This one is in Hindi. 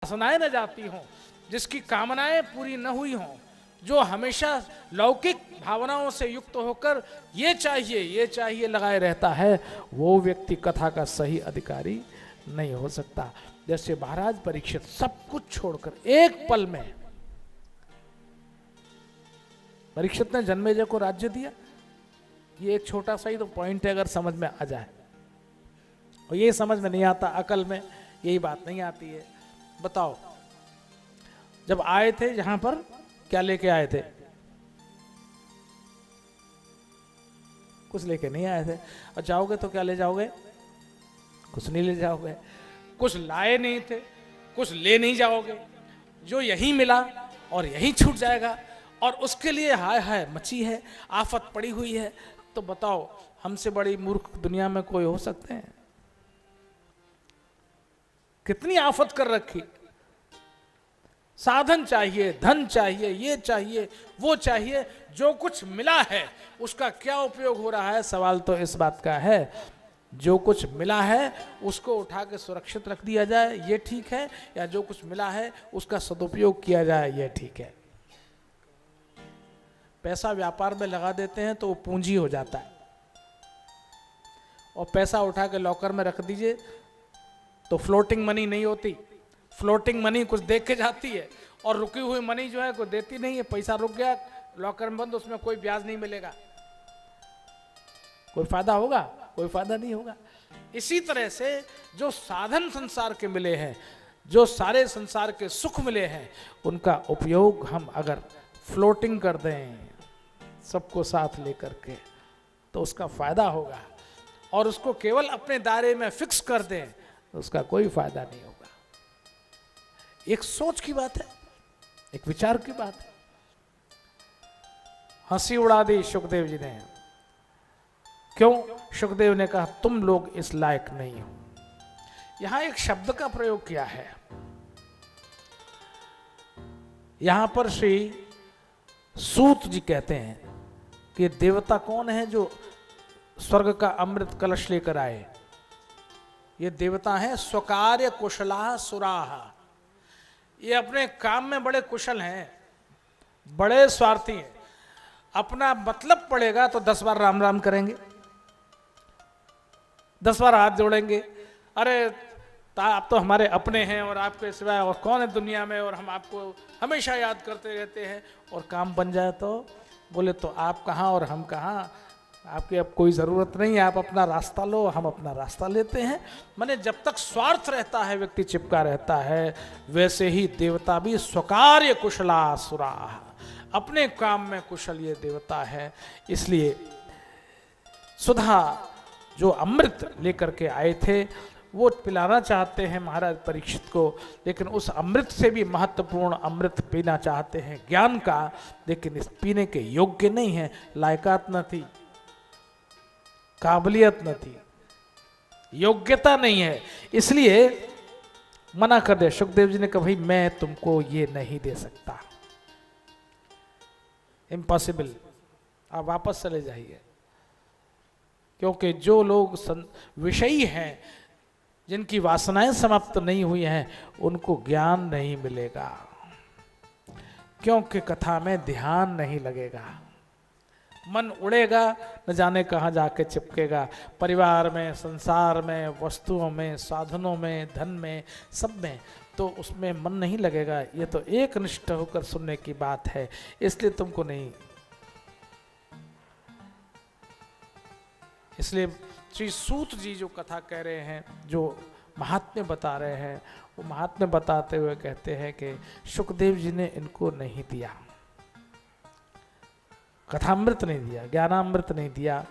वासनाएं न जाती हों, जिसकी कामनाएं पूरी न हुई हों, जो हमेशा लौकिक भावनाओं से युक्त होकर ये चाहिए लगाए रहता है, वो व्यक्ति कथा का सही अधिकारी नहीं हो सकता। जैसे महाराज परीक्षित सब कुछ छोड़कर एक पल में, परीक्षित ने जन्मेजय को राज्य दिया। ये एक छोटा सा ही तो पॉइंट है, अगर समझ में आ जाए। और ये समझ में नहीं आता, अकल में यही बात नहीं आती है। बताओ, जब आए थे यहां पर क्या लेके आए थे? कुछ लेके नहीं आए थे। और जाओगे तो क्या ले जाओगे? कुछ नहीं ले जाओगे। कुछ लाए नहीं थे, कुछ ले नहीं जाओगे। जो यही मिला और यही छूट जाएगा, और उसके लिए हाय हाय मची है, आफत पड़ी हुई है। तो बताओ, हमसे बड़ी मूर्ख दुनिया में कोई हो सकते हैं? कितनी आफत कर रखी। साधन चाहिए, धन चाहिए, ये चाहिए, वो चाहिए। जो कुछ मिला है उसका क्या उपयोग हो रहा है? सवाल तो इस बात का है, जो कुछ मिला है उसको उठा के सुरक्षित रख दिया जाए, ये ठीक है, या जो कुछ मिला है उसका सदुपयोग किया जाए, ये ठीक है। पैसा व्यापार में लगा देते हैं तो वो पूंजी हो जाता है, और पैसा उठा के लॉकर में रख दीजिए तो फ्लोटिंग मनी नहीं होती। फ्लोटिंग मनी कुछ देख के जाती है, और रुकी हुई मनी जो है कोई देती नहीं है। पैसा रुक गया लॉकर में बंद, उसमें कोई ब्याज नहीं मिलेगा। कोई फायदा होगा? कोई फायदा नहीं होगा। इसी तरह से जो साधन संसार के मिले हैं, जो सारे संसार के सुख मिले हैं, उनका उपयोग हम अगर फ्लोटिंग कर दें सबको साथ लेकर के, तो उसका फायदा होगा। और उसको केवल अपने दायरे में फिक्स कर दें तो उसका कोई फायदा नहीं होगा। एक सोच की बात है, एक विचार की बात है। हंसी उड़ा दी सुखदेव जी ने। क्यों? सुखदेव ने कहा तुम लोग इस लायक नहीं हो। यहां एक शब्द का प्रयोग किया है। यहां पर श्री सूत जी कहते हैं कि देवता कौन है जो स्वर्ग का अमृत कलश लेकर आए? ये देवता है स्वकार्य कुशला सुराह। ये अपने काम में बड़े कुशल हैं, बड़े स्वार्थी हैं। अपना मतलब पड़ेगा तो 10 बार राम राम करेंगे, 10 बार हाथ जोड़ेंगे। अरे आप तो हमारे अपने हैं, और आपके सिवाय और कौन है दुनिया में, और हम आपको हमेशा याद करते रहते हैं। और काम बन जाए तो बोले तो आप कहाँ और हम कहाँ, आपकी अब कोई ज़रूरत नहीं है, आप अपना रास्ता लो, हम अपना रास्ता लेते हैं। माने जब तक स्वार्थ रहता है, व्यक्ति चिपका रहता है, वैसे ही देवता भी स्वकार्य कुशला सुरा, अपने काम में कुशल ये देवता है। इसलिए सुधा जो अमृत लेकर के आए थे वो पिलाना चाहते हैं महाराज परीक्षित को, लेकिन उस अमृत से भी महत्वपूर्ण अमृत पीना चाहते हैं, ज्ञान का, लेकिन इस पीने के योग्य नहीं है। लायकात न थी, काबिलियत न थी, योग्यता नहीं है, इसलिए मना कर दे। सुखदेव जी ने कहा भाई मैं तुमको ये नहीं दे सकता, इम्पॉसिबल, आप वापस चले जाइए। क्योंकि जो लोग विषयी हैं, जिनकी वासनाएं समाप्त नहीं हुई हैं, उनको ज्ञान नहीं मिलेगा, क्योंकि कथा में ध्यान नहीं लगेगा। मन उड़ेगा, न जाने कहाँ जाके चिपकेगा। परिवार में, संसार में, वस्तुओं में, साधनों में, धन में, सब में, तो उसमें मन नहीं लगेगा। ये तो एक निष्ठ होकर सुनने की बात है, इसलिए तुमको नहीं। इसलिए श्री सूत जी जो कथा कह रहे हैं, जो महात्म्य बता रहे हैं, वो महात्म्य बताते हुए कहते हैं कि सुखदेव जी ने इनको नहीं दिया, कथामृत नहीं दिया, ज्ञानामृत नहीं दिया।